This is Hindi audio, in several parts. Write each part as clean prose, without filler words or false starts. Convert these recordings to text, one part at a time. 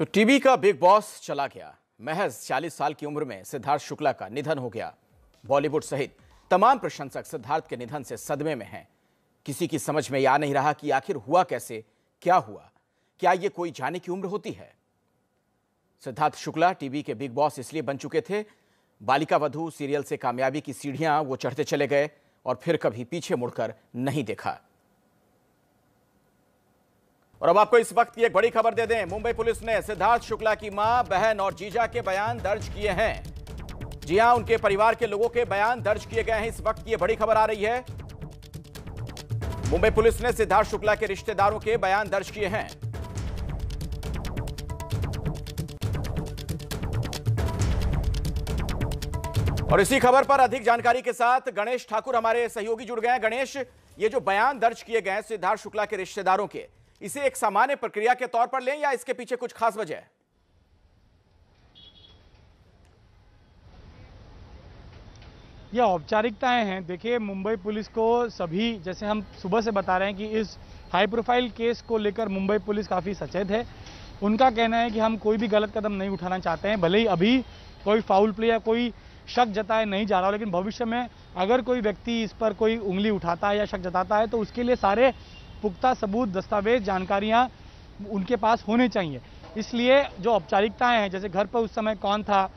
तो टीवी का बिग बॉस चला गया। महज 40 साल की उम्र में सिद्धार्थ शुक्ला का निधन हो गया। बॉलीवुड सहित तमाम प्रशंसक सिद्धार्थ के निधन से सदमे में हैं। किसी की समझ में आ नहीं रहा कि आखिर हुआ कैसे, क्या हुआ, क्या ये कोई जाने की उम्र होती है। सिद्धार्थ शुक्ला टीवी के बिग बॉस इसलिए बन चुके थे, बालिका वधू सीरियल से कामयाबी की सीढ़ियां वो चढ़ते चले गए और फिर कभी पीछे मुड़कर नहीं देखा। और अब आपको इस वक्त की एक बड़ी खबर दे दें। मुंबई पुलिस ने सिद्धार्थ शुक्ला की मां, बहन और जीजा के बयान दर्ज किए हैं। जी हां, उनके परिवार के लोगों के बयान दर्ज किए गए हैं। इस वक्त की ये बड़ी खबर आ रही है। मुंबई पुलिस ने सिद्धार्थ शुक्ला के रिश्तेदारों के बयान दर्ज किए हैं। और इसी खबर पर अधिक जानकारी के साथ गणेश ठाकुर हमारे सहयोगी जुड़ गए हैं। गणेश, ये जो बयान दर्ज किए गए हैं सिद्धार्थ शुक्ला के रिश्तेदारों के, इसे एक सामान्य प्रक्रिया के तौर पर लें या इसके पीछे कुछ खास वजह है? यह औपचारिकताएं हैं। देखिए, मुंबई पुलिस को सभी, जैसे हम सुबह से बता रहे हैं कि इस हाई प्रोफाइल केस को लेकर मुंबई पुलिस काफ़ी सचेत है। उनका कहना है कि हम कोई भी गलत कदम नहीं उठाना चाहते हैं। भले ही अभी कोई फाउल प्ले या कोई शक जताए नहीं जा रहा, लेकिन भविष्य में अगर कोई व्यक्ति इस पर कोई उंगली उठाता है या शक जताता है तो उसके लिए सारे पुख्ता सबूत, दस्तावेज, जानकारियां उनके पास होने चाहिए। इसलिए जो औपचारिकताएं हैं, जैसे घर पर उस समय कौन था,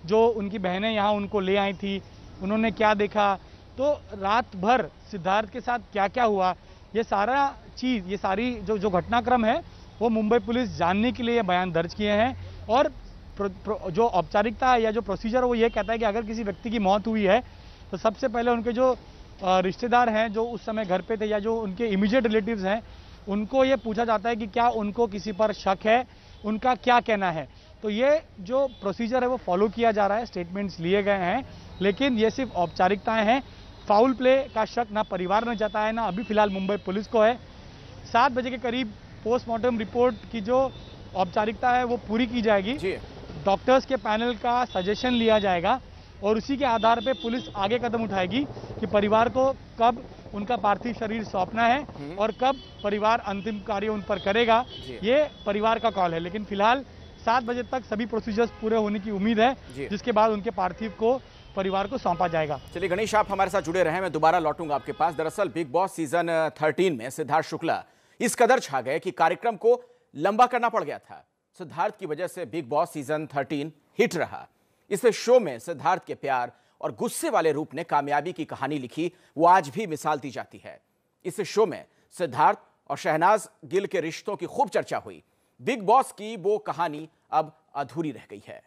जो उनकी बहनें यहाँ उनको ले आई थी, उन्होंने क्या देखा, तो रात भर सिद्धार्थ के साथ क्या क्या हुआ, ये सारा चीज़, ये सारी जो घटनाक्रम है वो मुंबई पुलिस जानने के लिए बयान दर्ज किए हैं। और जो औपचारिकता है या जो प्रोसीजर वो ये कहता है कि अगर किसी व्यक्ति की मौत हुई है तो सबसे पहले उनके जो रिश्तेदार हैं, जो उस समय घर पे थे या जो उनके इमीडिएट रिलेटिव्स हैं, उनको ये पूछा जाता है कि क्या उनको किसी पर शक है, उनका क्या कहना है। तो ये जो प्रोसीजर है वो फॉलो किया जा रहा है। स्टेटमेंट्स लिए गए हैं, लेकिन ये सिर्फ औपचारिकताएं हैं। फाउल प्ले का शक ना परिवार ने जताया है, ना अभी फिलहाल मुंबई पुलिस को है। 7 बजे के करीब पोस्टमार्टम रिपोर्ट की जो औपचारिकता है वो पूरी की जाएगी। डॉक्टर्स के पैनल का सजेशन लिया जाएगा और उसी के आधार पे पुलिस आगे कदम उठाएगी कि परिवार को कब उनका पार्थिव शरीर सौंपना है और कब परिवार अंतिम कार्य उन पर करेगा। ये परिवार का कॉल है, लेकिन फिलहाल 7 बजे तक सभी प्रोसीजर्स पूरे होने की उम्मीद है, जिसके बाद उनके पार्थिव को परिवार को सौंपा जाएगा। चलिए गणेश, आप हमारे साथ जुड़े रहे। मैं दोबारा लौटूंगा आपके पास। दरअसल बिग बॉस सीजन 13 में सिद्धार्थ शुक्ला इस कदर छा गए कि कार्यक्रम को लंबा करना पड़ गया था। सिद्धार्थ की वजह से बिग बॉस सीजन 13 हिट रहा। इस शो में सिद्धार्थ के प्यार और गुस्से वाले रूप ने कामयाबी की कहानी लिखी, वो आज भी मिसाल दी जाती है। इस शो में सिद्धार्थ और शहनाज गिल के रिश्तों की खूब चर्चा हुई। बिग बॉस की वो कहानी अब अधूरी रह गई है।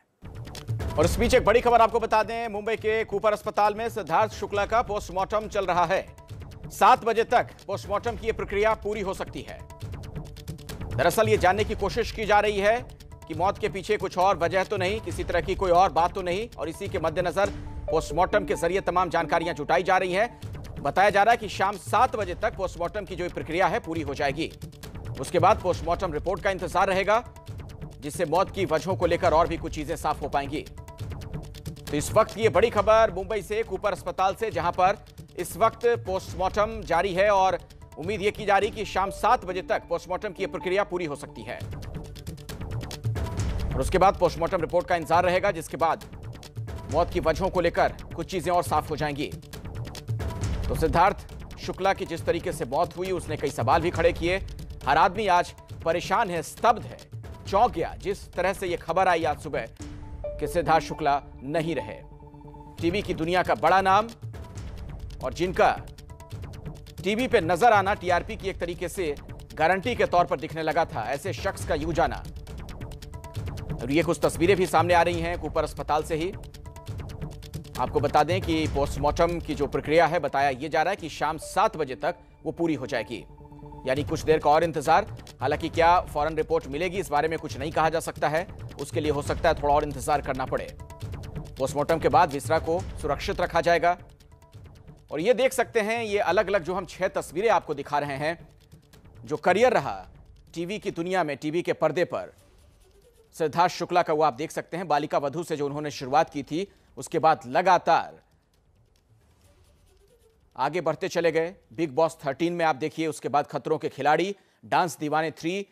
और इस बीच एक बड़ी खबर आपको बता दें, मुंबई के कूपर अस्पताल में सिद्धार्थ शुक्ला का पोस्टमार्टम चल रहा है। 7 बजे तक पोस्टमार्टम की यह प्रक्रिया पूरी हो सकती है। दरअसल ये जानने की कोशिश की जा रही है कि मौत के पीछे कुछ और वजह तो नहीं, किसी तरह की कोई और बात तो नहीं, और इसी के मद्देनजर पोस्टमार्टम के जरिए तमाम जानकारियां जुटाई जा रही हैं। बताया जा रहा है कि शाम 7 बजे तक पोस्टमार्टम की जो प्रक्रिया है पूरी हो जाएगी। उसके बाद पोस्टमार्टम रिपोर्ट का इंतजार रहेगा, जिससे मौत की वजहों को लेकर और भी कुछ चीजें साफ हो पाएंगी। तो इस वक्त ये बड़ी खबर मुंबई से कूपर अस्पताल से, जहां पर इस वक्त पोस्टमार्टम जारी है और उम्मीद यह की जा रही कि शाम 7 बजे तक पोस्टमार्टम की प्रक्रिया पूरी हो सकती है। और उसके बाद पोस्टमार्टम रिपोर्ट का इंतजार रहेगा, जिसके बाद मौत की वजहों को लेकर कुछ चीजें और साफ हो जाएंगी। तो सिद्धार्थ शुक्ला की जिस तरीके से मौत हुई, उसने कई सवाल भी खड़े किए। हर आदमी आज परेशान है, स्तब्ध है, चौंक गया जिस तरह से यह खबर आई आज सुबह कि सिद्धार्थ शुक्ला नहीं रहे। टीवी की दुनिया का बड़ा नाम और जिनका टीवी पे नजर आना टीआरपी की एक तरीके से गारंटी के तौर पर दिखने लगा था, ऐसे शख्स का यूं जाना। और ये कुछ तस्वीरें भी सामने आ रही हैं कूपर अस्पताल से ही। आपको बता दें कि पोस्टमार्टम की जो प्रक्रिया है, बताया यह जा रहा है कि शाम 7 बजे तक वो पूरी हो जाएगी, यानी कुछ देर का और इंतजार। हालांकि क्या फौरन रिपोर्ट मिलेगी, इस बारे में कुछ नहीं कहा जा सकता है। उसके लिए हो सकता है थोड़ा और इंतजार करना पड़े। पोस्टमार्टम के बाद विसरा को सुरक्षित रखा जाएगा। और ये देख सकते हैं, ये अलग अलग जो हम 6 तस्वीरें आपको दिखा रहे हैं, जो करियर रहा टीवी की दुनिया में, टीवी के पर्दे पर सिद्धार्थ शुक्ला का, वो आप देख सकते हैं। बालिका वधू से जो उन्होंने शुरुआत की थी, उसके बाद लगातार आगे बढ़ते चले गए। बिग बॉस 13 में आप देखिए, उसके बाद खतरों के खिलाड़ी, डांस दीवाने 3,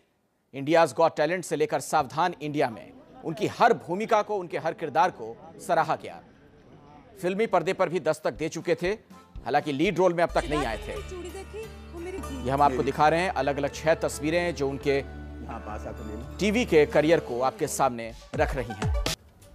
इंडियाज गॉट टैलेंट से लेकर सावधान इंडिया में उनकी हर भूमिका को, उनके हर किरदार को सराहा गया। फिल्मी पर्दे पर भी दस्तक दे चुके थे, हालांकि लीड रोल में अब तक नहीं आए थे। ये हम आपको दिखा रहे हैं अलग अलग 6 तस्वीरें जो उनके टीवी के करियर को आपके सामने रख रही हैं।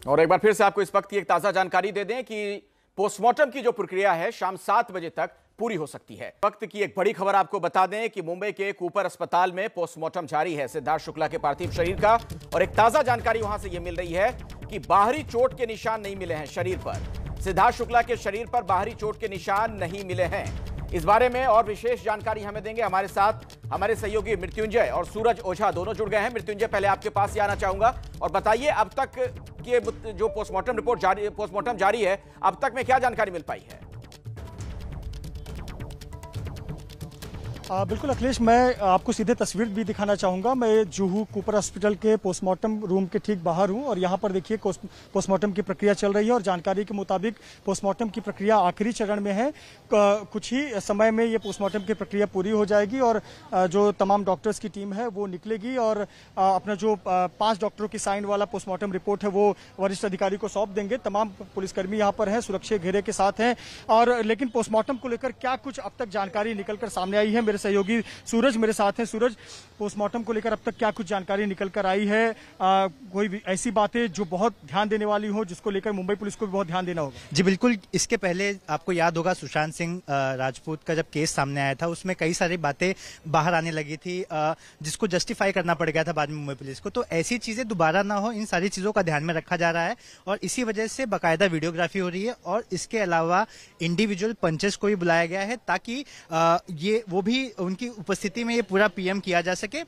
और एक बार फिर से आपको इस वक्त की एक ताजा जानकारी दे दें कि पोस्टमार्टम की जो प्रक्रिया है शाम 7 बजे तक पूरी हो सकती है। वक्त की एक बड़ी खबर आपको बता दें कि मुंबई के कूपर अस्पताल में पोस्टमार्टम जारी है सिद्धार्थ शुक्ला के पार्थिव शरीर का। और एक ताजा जानकारी वहां से यह मिल रही है कि बाहरी चोट के निशान नहीं मिले हैं शरीर पर। सिद्धार्थ शुक्ला के शरीर पर बाहरी चोट के निशान नहीं मिले हैं। इस बारे में और विशेष जानकारी हमें देंगे हमारे साथ हमारे सहयोगी मृत्युंजय और सूरज ओझा, दोनों जुड़ गए हैं। मृत्युंजय, पहले आपके पास ही आना चाहूंगा और बताइए अब तक के जो पोस्टमार्टम जारी है, अब तक में क्या जानकारी मिल पाई है? बिल्कुल अखिलेश, मैं आपको सीधे तस्वीर भी दिखाना चाहूँगा। मैं जुहू कूपर हॉस्पिटल के पोस्टमार्टम रूम के ठीक बाहर हूँ और यहाँ पर देखिए पोस्टमार्टम की प्रक्रिया चल रही है और जानकारी के मुताबिक पोस्टमार्टम की प्रक्रिया आखिरी चरण में है। कुछ ही समय में ये पोस्टमार्टम की प्रक्रिया पूरी हो जाएगी और जो तमाम डॉक्टर्स की टीम है वो निकलेगी और अपना जो 5 डॉक्टरों की साइन वाला पोस्टमार्टम रिपोर्ट है वो वरिष्ठ अधिकारी को सौंप देंगे। तमाम पुलिसकर्मी यहाँ पर हैं, सुरक्षा घेरे के साथ हैं। और लेकिन पोस्टमार्टम को लेकर क्या कुछ अब तक जानकारी निकलकर सामने आई है, सहयोगी सूरज मेरे साथ हैं। सूरज, पोस्टमार्टम को लेकर अब तक क्या कुछ जानकारी निकल कर आई है? कोई भी ऐसी बातें जो बहुत ध्यान देने वाली हो, जिसको लेकर मुंबई पुलिस को भी बहुत ध्यान देना होगा? जी बिल्कुल, इसके पहले आपको याद होगा सुशांत सिंह राजपूत का जब केस सामने आया था उसमें कई सारी बातें बाहर आने लगी थी जिसको जस्टिफाई करना पड़ गया था बाद में मुंबई पुलिस को। तो ऐसी चीजें दोबारा ना हो, इन सारी चीजों का ध्यान में रखा जा रहा है और इसी वजह से बाकायदा वीडियोग्राफी हो रही है और इसके अलावा इंडिविजुअल पंचेस को भी बुलाया गया है ताकि ये वो भी उनकी उपस्थिति में ये पूरा पीएम किया जा सके।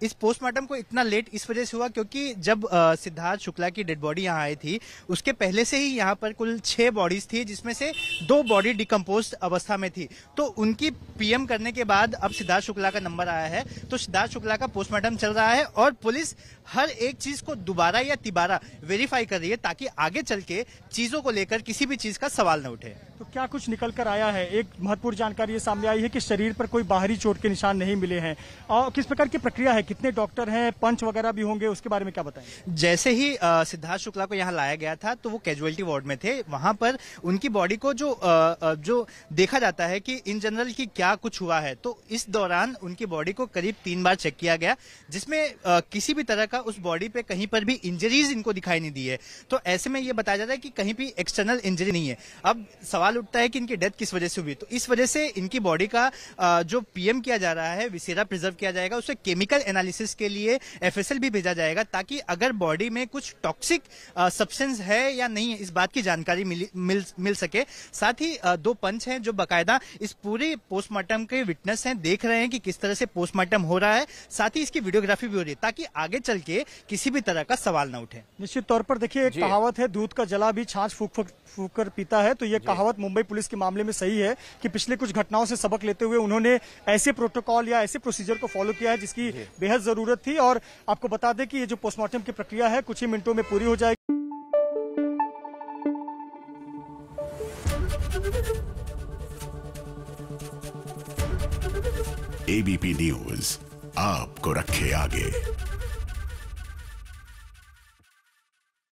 इस पोस्टमार्टम को इतना लेट इस वजह से हुआ क्योंकि जब सिद्धार्थ शुक्ला की डेड बॉडी यहाँ आई थी उसके पहले से ही यहाँ पर कुल 6 बॉडीज थी जिसमें से 2 बॉडी डिकम्पोज अवस्था में थी। तो उनकी पीएम करने के बाद अब सिद्धार्थ शुक्ला का नंबर आया है तो सिद्धार्थ शुक्ला का पोस्टमार्टम चल रहा है और पुलिस हर एक चीज को दोबारा या तिबारा वेरीफाई कर रही है ताकि आगे चल के चीजों को लेकर किसी भी चीज का सवाल न उठे। तो क्या कुछ निकल कर आया है? एक महत्वपूर्ण जानकारी ये सामने आई है कि शरीर पर कोई बाहरी चोट के निशान नहीं मिले हैं। और किस प्रकार की प्रक्रिया है, कितने डॉक्टर हैं, पंच वगैरह भी होंगे, उसके बारे में क्या बताएं? जैसे ही सिद्धार्थ शुक्ला को यहाँ लाया गया था तो वो कैजुअलिटी वार्ड में थे। वहां पर उनकी बॉडी को जो देखा जाता है कि इन जनरल की क्या कुछ हुआ है, तो इस दौरान उनकी बॉडी को करीब 3 बार चेक किया गया जिसमें किसी भी तरह का उस बॉडी पे कहीं पर भी इंजरीज इनको दिखाई नहीं दी है। तो ऐसे में ये बताया जाता है कि कहीं भी एक्सटर्नल इंजरी नहीं है। अब सवाल उठता है कि इनकी डेथ किस वजह से हुई, तो इस वजह से इनकी बॉडी का जो पीएम किया जा रहा है, विसेरा प्रिजर्व किया जाएगा, उसे केमिकल एनालिसिस के लिए एफएसएल भी भेजा जाएगा ताकि अगर बॉडी में कुछ टॉक्सिक सब्सटेंस है या नहीं इस बात की जानकारी मिल सके। साथ ही 2 पंच हैं जो बाकायदा इस पूरे पोस्टमार्टम के विटनेस हैं, देख रहे हैं कि किस तरह से पोस्टमार्टम हो रहा है। साथ ही इसकी वीडियोग्राफी भी हो रही है ताकि आगे चल के किसी भी तरह का सवाल न उठे। निश्चित तौर पर देखिए, एक कहावत है, दूध का जला भी छाछ फूक कर पीता है। तो ये कहावत मुंबई पुलिस के मामले में सही है कि पिछले कुछ घटनाओं से सबक लेते हुए उन्होंने ऐसे प्रोटोकॉल या ऐसे प्रोसीजर को फॉलो किया है जिसकी बेहद जरूरत थी। और आपको बता दें कि ये जो पोस्टमार्टम की प्रक्रिया है कुछ ही मिनटों में पूरी हो जाएगी। एबीपी न्यूज आपको रखे आगे।